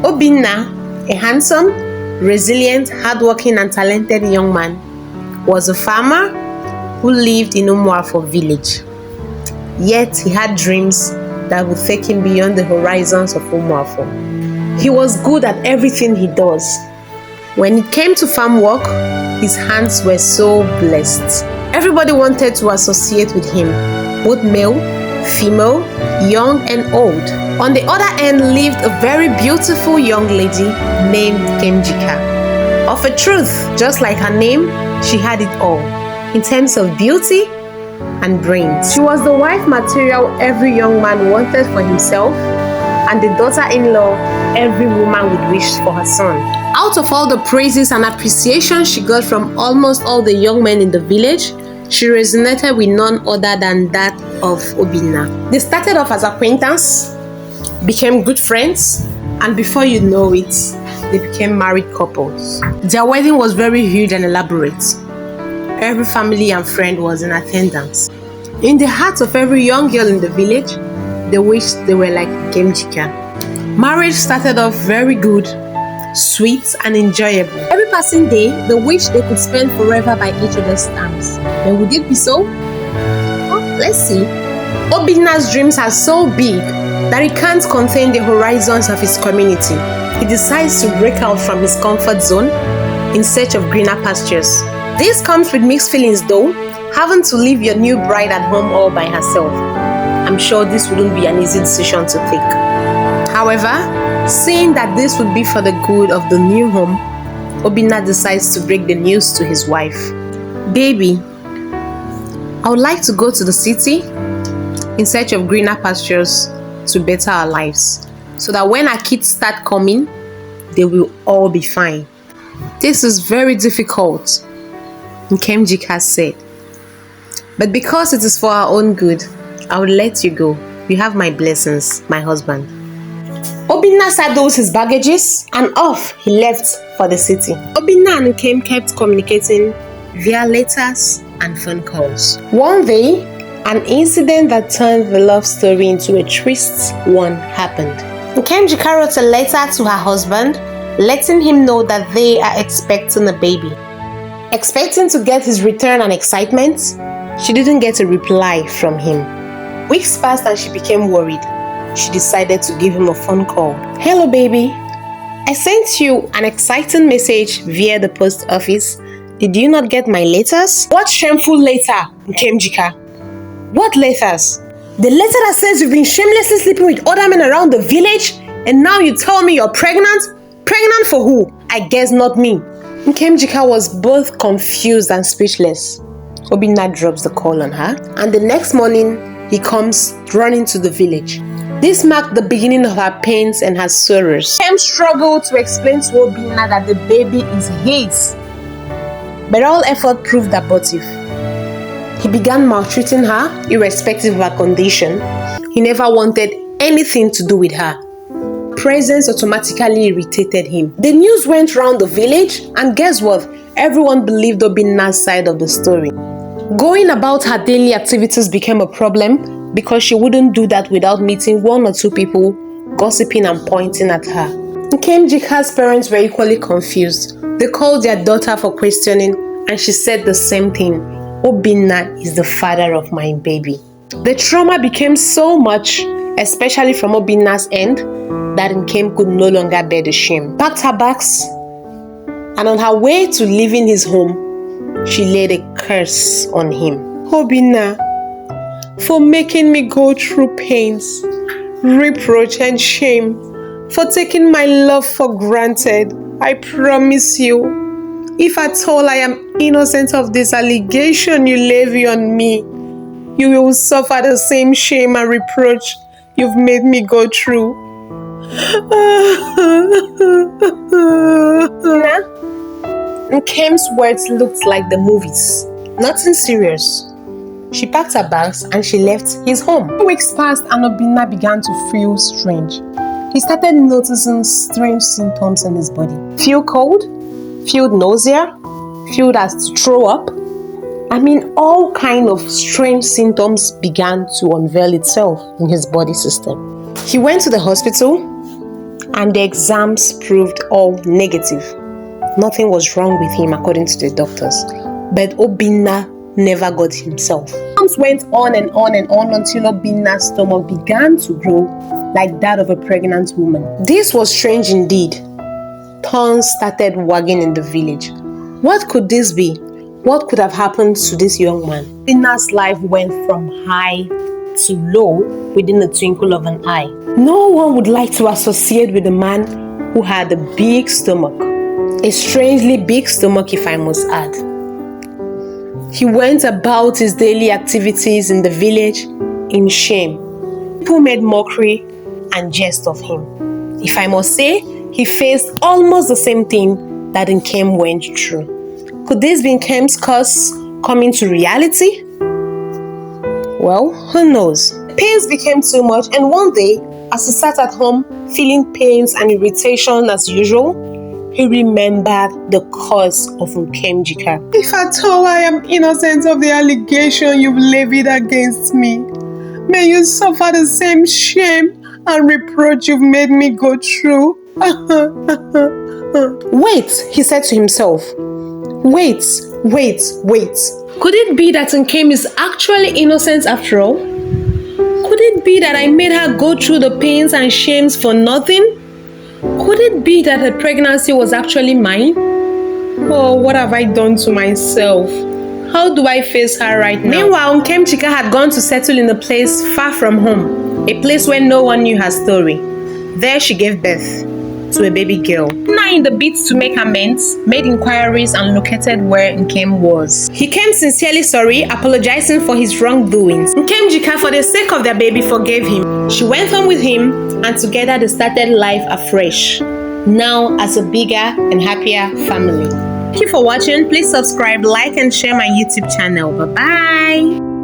Obinna, a handsome, resilient, hardworking and talented young man, was a farmer who lived in Umuafo village. Yet he had dreams that would take him beyond the horizons of Umuafo. He was good at everything he does. When it came to farm work, his hands were so blessed. Everybody wanted to associate with him, both male, female, young and old. On the other end lived a very beautiful young lady named Kemjika. Of a truth, just like her name, she had it all, in terms of beauty and brains. She was the wife material every young man wanted for himself, and the daughter-in-law every woman would wish for her son. Out of all the praises and appreciation she got from almost all the young men in the village, she resonated with none other than that of Obinna. They started off as acquaintances, became good friends, and before you know it, they became married couples. Their wedding was very huge and elaborate. Every family and friend was in attendance. In the heart of every young girl in the village, they wished they were like Kemjika. Marriage started off very good, sweet and enjoyable. Every passing day, they wished they could spend forever by each other's arms. But would it be so? Oh, let's see. Obinna's dreams are so big that he can't contain the horizons of his community. He decides to break out from his comfort zone in search of greener pastures. This comes with mixed feelings though, having to leave your new bride at home all by herself. I'm sure this wouldn't be an easy decision to take. However, seeing that this would be for the good of the new home, Obinna decides to break the news to his wife. Baby, I would like to go to the city in search of greener pastures to better our lives, so that when our kids start coming, they will all be fine. This is very difficult, Nkemjika said. But because it is for our own good, I will let you go. You have my blessings, my husband. Obinna saddles his baggages and off he left for the city. Obinna and Nkem kept communicating via letters and phone calls. One day, an incident that turned the love story into a trist one happened. Nkemjika wrote a letter to her husband, letting him know that they are expecting a baby. Expecting to get his return and excitement, she didn't get a reply from him. Weeks passed and she became worried. She decided to give him a phone call. Hello baby, I sent you an exciting message via the post office. Did you not get my letters? What shameful letter, Nkemjika? What letters? The letter that says you've been shamelessly sleeping with other men around the village, and now you tell me you're pregnant? Pregnant for who? I guess not me. Nkemjika was both confused and speechless. Obinna drops the call on her, and the next morning, he comes running to the village. This marked the beginning of her pains and her sorrows. Nkem struggled to explain to Obinna that the baby is his, but all effort proved abortive. He began maltreating her, irrespective of her condition. He never wanted anything to do with her. Presence automatically irritated him. The news went round the village, and guess what? Everyone believed Obinna's side of the story. Going about her daily activities became a problem because she wouldn't do that without meeting one or two people gossiping and pointing at her. Nkemjika's parents were equally confused. They called their daughter for questioning, and she said the same thing. Obinna is the father of my baby. The trauma became so much, especially from Obinna's end, that Nkem could no longer bear the shame. Packed her bags, and on her way to leaving his home, she laid a curse on him. Obinna, for making me go through pains, reproach and shame, for taking my love for granted, I promise you, if at all I am innocent of this allegation you levy on me, you will suffer the same shame and reproach you've made me go through. Nkem's words looked like the movies. Nothing serious. She packed her bags and she left his home. 2 weeks passed and Obinna began to feel strange. He started noticing strange symptoms in his body. Feel cold, feel nausea, feel as to throw up. All kind of strange symptoms began to unveil itself in his body system. He went to the hospital and the exams proved all negative. Nothing was wrong with him according to the doctors. But Obinna never got himself. Months went on and on and on until Obinna's stomach began to grow like that of a pregnant woman. This was strange indeed. Tongues started wagging in the village. What could this be? What could have happened to this young man? Obinna's life went from high to low within the twinkle of an eye. No one would like to associate with a man who had a big stomach. A strangely big stomach, if I must add. He went about his daily activities in the village in shame. People made mockery and jest of him. If I must say, he faced almost the same thing that Nkem went through. Could this be Nkem's curse coming to reality? Well, who knows? The pains became too much, and one day, as he sat at home feeling pains and irritation as usual, he remembered the cause of Nkemjika. If at all I am innocent of the allegation you've levied against me, may you suffer the same shame and reproach you've made me go through. Wait, he said to himself. Wait. Could it be that Nkem is actually innocent after all? Could it be that I made her go through the pains and shames for nothing? Could it be that her pregnancy was actually mine? Oh, what have I done to myself? How do I face her right now? Meanwhile, Nkemjika had gone to settle in a place far from home, a place where no one knew her story. There she gave birth to a baby girl. Now in the bid to make amends, made inquiries and located where Nkem was. He came sincerely sorry, apologizing for his wrongdoings. Nkemjika, for the sake of their baby, forgave him. She went home with him, and together they started life afresh, now as a bigger and happier family. Thank you for watching. Please subscribe, like and share my YouTube channel. Bye-bye.